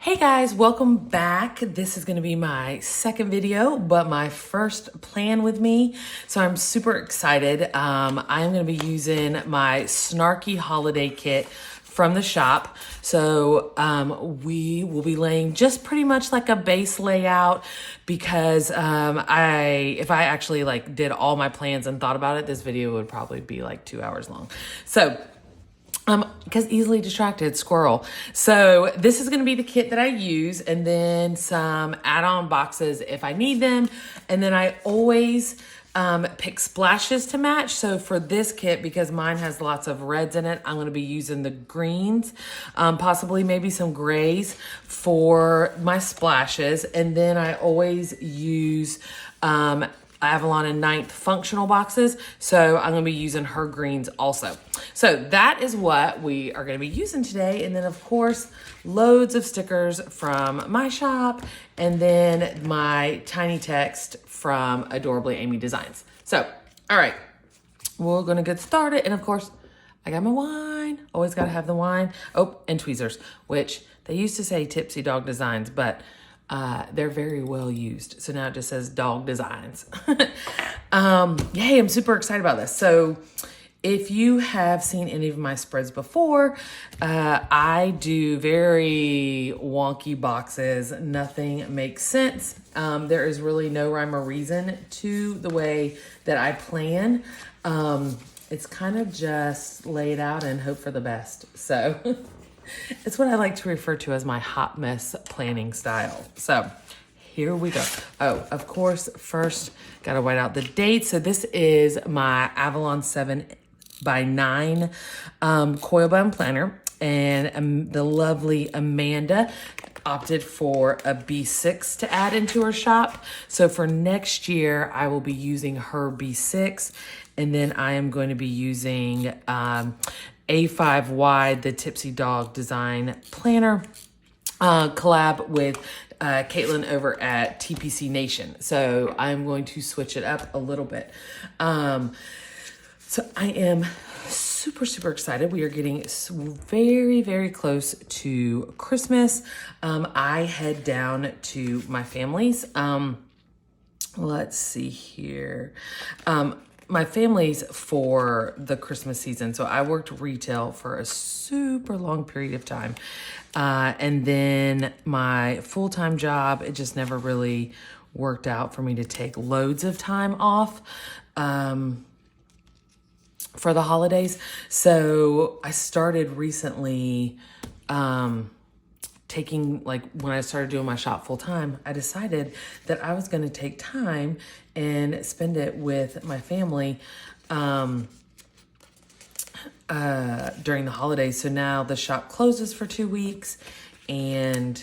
Hey guys, welcome back. This is going to be my second video, but my first plan with me. So I'm super excited. I'm going to be using my Snarky Holiday kit from the shop. So we will be laying just pretty much like a base layout because if I actually like did all my plans and thought about it, this video would probably be like 2 hours long. So because easily distracted squirrel. So this is going to be the kit that I use, and then some add-on boxes if I need them. And then I always pick splashes to match. So for this kit, because mine has lots of reds in it, I'm going to be using the greens, possibly maybe some grays for my splashes. And then I always use Avalon and Ninth functional boxes. So I'm going to be using her greens also. So that is what we are going to be using today. And then of course, loads of stickers from my shop and then my tiny text from Adorably Amy Designs. So, all right, we're going to get started. And of course, I got my wine. Always got to have the wine. Oh, and tweezers, which they used to say Tipsy Dog Designs, but they're very well used. So now it just says Dog Designs. Yay, I'm super excited about this. So if you have seen any of my spreads before, I do very wonky boxes. Nothing makes sense. There is really no rhyme or reason to the way that I plan. It's kind of just lay it out and hope for the best. So it's what I like to refer to as my hot mess planning style. So here we go. Oh, of course, first got to white out the date. So this is my Avalon 7x9 coil bond planner. And the lovely Amanda opted for a B6 to add into her shop. So for next year, I will be using her B6. And then I am going to be using A5 wide, the Tipsy Dog Design Planner collab with Caitlin over at TPC Nation. So I'm going to switch it up a little bit. So I am super excited. We are getting very, very close to Christmas. I head down to my family's. Let's see here. My family's for the Christmas season. So I worked retail for a super long period of time. And then my full-time job, it just never really worked out for me to take loads of time off for the holidays. So I started recently taking, like when I started doing my shop full time, I decided that I was going to take time and spend it with my family during the holidays. So now the shop closes for 2 weeks and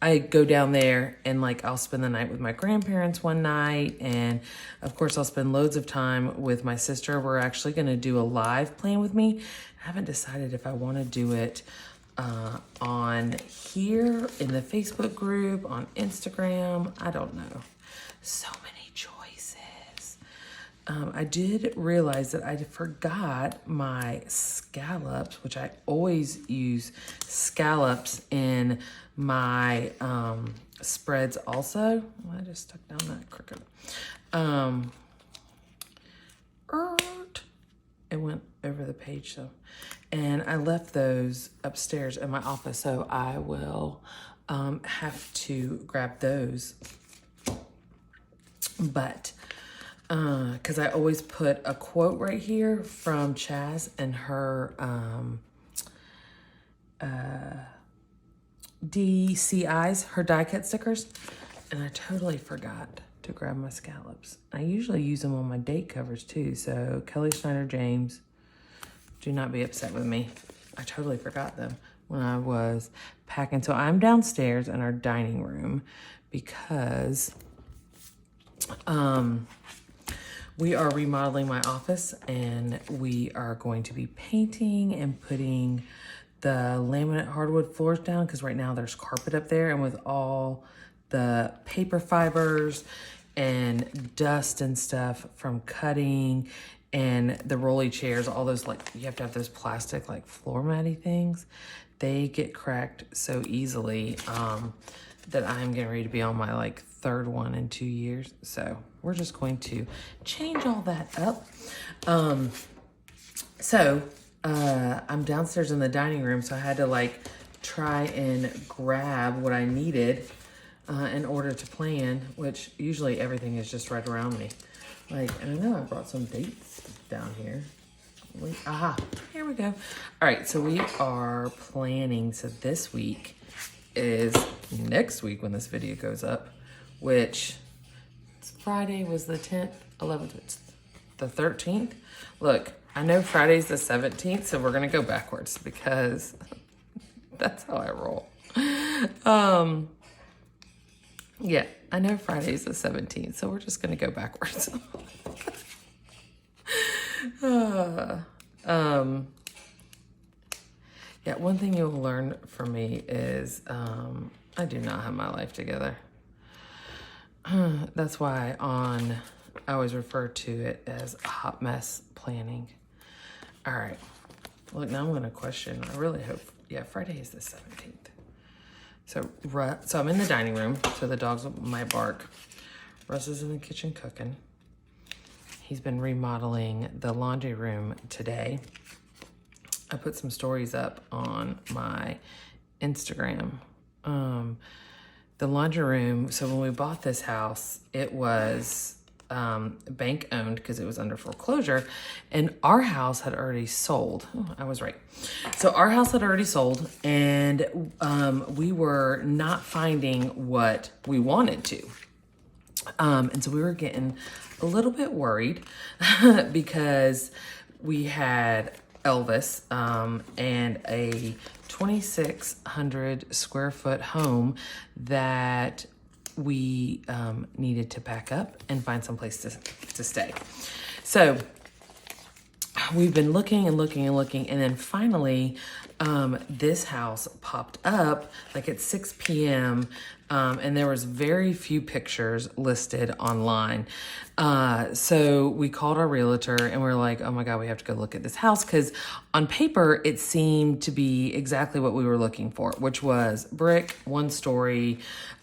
I go down there and like I'll spend the night with my grandparents one night, and of course I'll spend loads of time with my sister. We're actually going to do a live plan with me. I haven't decided if I want to do it on here in the Facebook group, on Instagram. I don't know. So many choices. I did realize that I forgot my scallops, which I always use scallops in my spreads also. Well, I just stuck down that crooked. It went over the page, so. And I left those upstairs in my office, so I will have to grab those. But, because I always put a quote right here from Chaz and her DCIs, her die cut stickers. And I totally forgot to grab my scallops. I usually use them on my date covers too. So Kelly Snyder James, do not be upset with me. I totally forgot them when I was packing. So I'm downstairs in our dining room because we are remodeling my office and we are going to be painting and putting the laminate hardwood floors down because right now there's carpet up there, and with all the paper fibers and dust and stuff from cutting and the rolly chairs, all those, like, you have to have those plastic, like, floor matty things. They get cracked so easily that I'm getting ready to be on my, like, third one in 2 years. So we're just going to change all that up. I'm downstairs in the dining room, so I had to, like, try and grab what I needed in order to plan, which usually everything is just right around me. Like, and I know I brought some dates down here. Aha, here we go. All right, so we are planning, so this week is next week when this video goes up, which Friday was the 10th, 11th, it's the 13th. Look, I know Friday's the 17th, so we're gonna go backwards because that's how I roll. Yeah, I know Friday's the 17th, so we're just gonna go backwards. Yeah, one thing you'll learn from me is I do not have my life together. That's why I always refer to it as hot mess planning. All right, look, now I'm gonna question, I really hope, yeah, Friday is the 17th. So I'm in the dining room, so the dogs might bark. Russ is in the kitchen cooking. He's been remodeling the laundry room today. I put some stories up on my Instagram. The laundry room, so when we bought this house, it was bank owned because it was under foreclosure, and our house had already sold. Oh, I was right. So our house had already sold, and we were not finding what we wanted to. And so we were getting a little bit worried because we had Elvis and a 2,600 square foot home that we needed to pack up and find some place to stay. So we've been looking and looking and looking, and then finally this house popped up like at 6 p.m. And there was very few pictures listed online. So we called our realtor and we're like, oh my God, we have to go look at this house, because on paper it seemed to be exactly what we were looking for, which was brick, 1 story,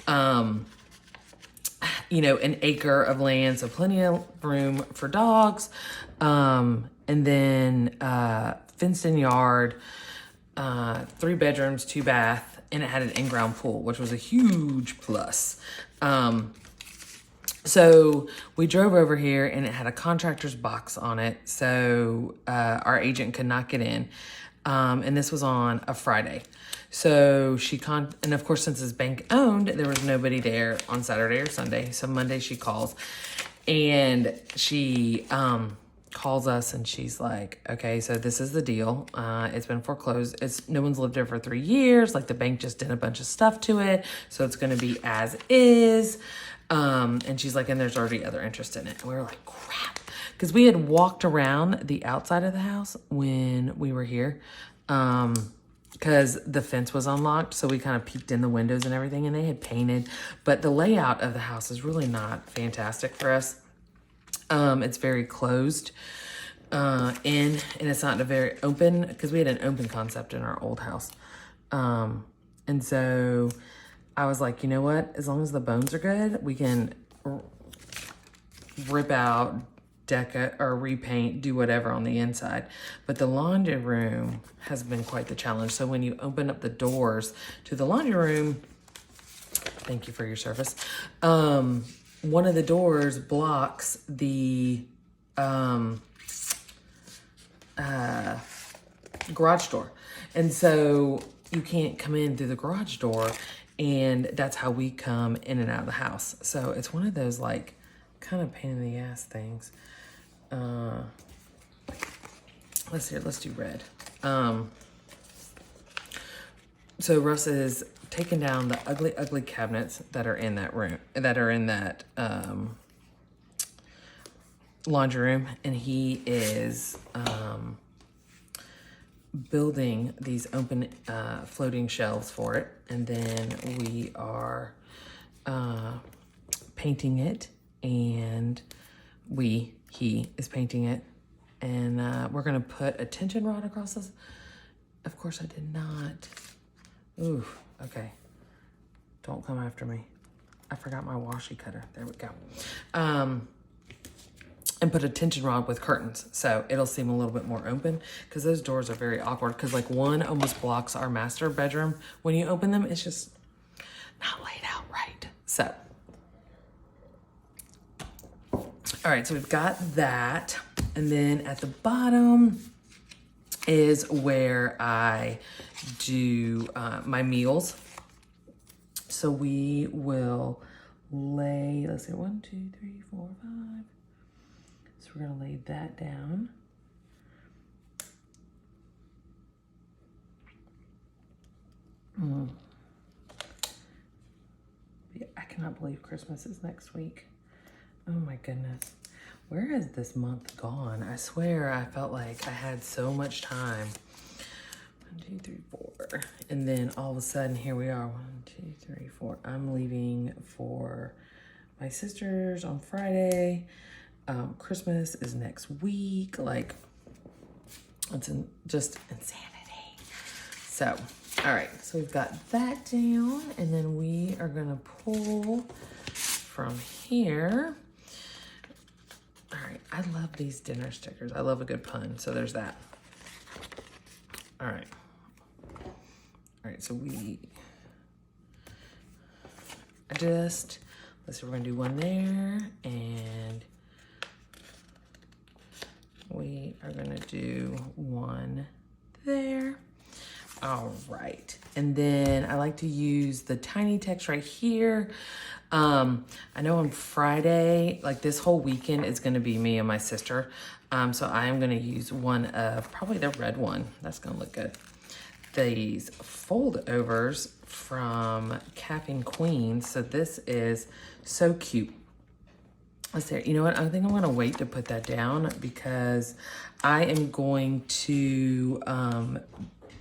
an acre of land, so plenty of room for dogs, and then fenced in yard, 3 bedrooms, 2 bath, and it had an in-ground pool, which was a huge plus. So we drove over here and it had a contractor's box on it, so our agent could not get in, and this was on a Friday. So and of course, since it's bank owned, there was nobody there on Saturday or Sunday. So Monday she calls, and she calls us and she's like, okay, so this is the deal. It's been foreclosed. No one's lived there for 3 years. Like, the bank just did a bunch of stuff to it, so it's going to be as is. And she's like, and there's already other interest in it. And we were like, crap, because we had walked around the outside of the house when we were here. Because the fence was unlocked, so we kind of peeked in the windows and everything, and they had painted, but the layout of the house is really not fantastic for us. It's very closed in, and it's not a very open, because we had an open concept in our old house. And so I was like, you know what, as long as the bones are good, we can rip out, or repaint, do whatever on the inside. But the laundry room has been quite the challenge. So when you open up the doors to the laundry room, thank you for your service, one of the doors blocks the garage door, and so you can't come in through the garage door, and that's how we come in and out of the house. So it's one of those, like, kind of pain in the ass things. Let's do red. So Russ is taking down the ugly cabinets that are in that room, laundry room, and he is building these open floating shelves for it, and then we are painting it, and he is painting it And we're gonna put a tension rod across this. Of course I did not. Ooh, okay. Don't come after me. I forgot my washi cutter. There we go. And put a tension rod with curtains. So it'll seem a little bit more open because those doors are very awkward because like one almost blocks our master bedroom. When you open them, it's just not laid out right. So, all right, so we've got that. And then at the bottom is where I do my meals. So we will lay, let's see, 1, 2, 3, 4, 5. So we're gonna lay that down. Yeah, I cannot believe Christmas is next week. Oh my goodness. Where has this month gone? I swear I felt like I had so much time. 1, 2, 3, 4. And then all of a sudden, here we are. 1, 2, 3, 4. I'm leaving for my sister's on Friday. Christmas is next week. Like, it's just insanity. So, all right. So we've got that down. And then we are going to pull from here. All right. I love these dinner stickers. I love a good pun. So there's that. All right. All right, so let's see, we're gonna do one there, and we are gonna do one there. All right, and then I like to use the tiny text right here. I know on Friday, like this whole weekend is gonna be me and my sister. So I am gonna use one of, probably the red one. That's gonna look good. These fold overs from Capping Queen. So this is so cute. Let's see, you know what? I think I'm gonna wait to put that down because I am going to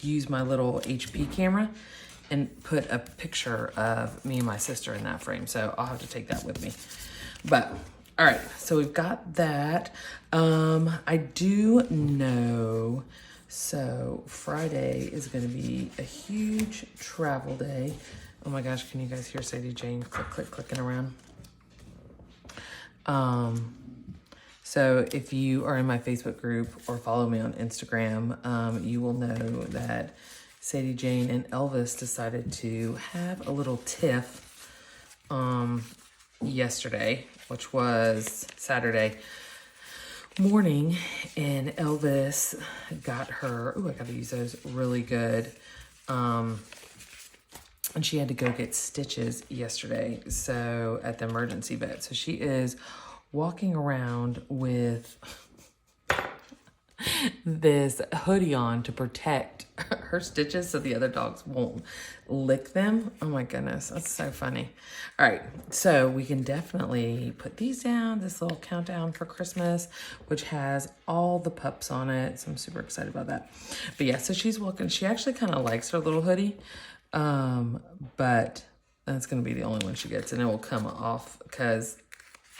use my little HP camera and put a picture of me and my sister in that frame. So I'll have to take that with me. But all right, so we've got that. I do know, so Friday is gonna be a huge travel day. Oh my gosh, can you guys hear Sadie Jane clicking around? So if you are in my Facebook group or follow me on Instagram, you will know that Sadie Jane and Elvis decided to have a little tiff yesterday, which was Saturday morning, and Elvis got her, oh, I gotta use those, really good. And she had to go get stitches yesterday, so at the emergency vet. So she is walking around with this hoodie on to protect her stitches so the other dogs won't lick them. Oh my goodness, that's so funny. All right, so we can definitely put these down, this little countdown for Christmas, which has all the pups on it. So I'm super excited about that. But yeah, so she's walking, she actually kind of likes her little hoodie, but that's gonna be the only one she gets, and it will come off because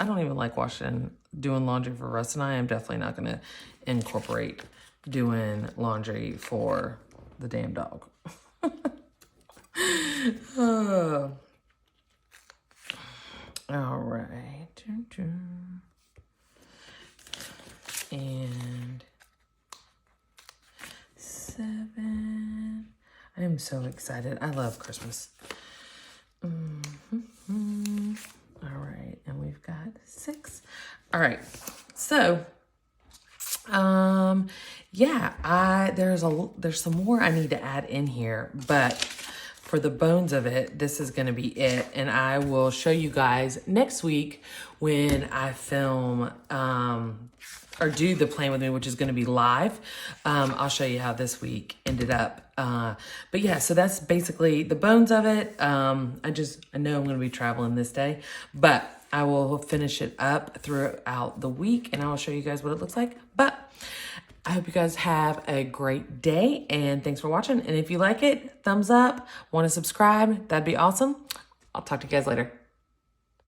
I don't even like doing laundry for Russ and I. I'm definitely not gonna incorporate doing laundry for the damn dog. Oh. All right. And 7. I am so excited. I love Christmas. All right, and we've got 6. All right, so yeah, there's some more I need to add in here, but for the bones of it, this is going to be it, and I will show you guys next week when I film or do the Plan With Me, which is going to be live. I'll show you how this week ended up. But yeah, so that's basically the bones of it. I know I'm going to be traveling this day, but I will finish it up throughout the week and I'll show you guys what it looks like. But I hope you guys have a great day and thanks for watching. And if you like it, thumbs up, want to subscribe, that'd be awesome. I'll talk to you guys later.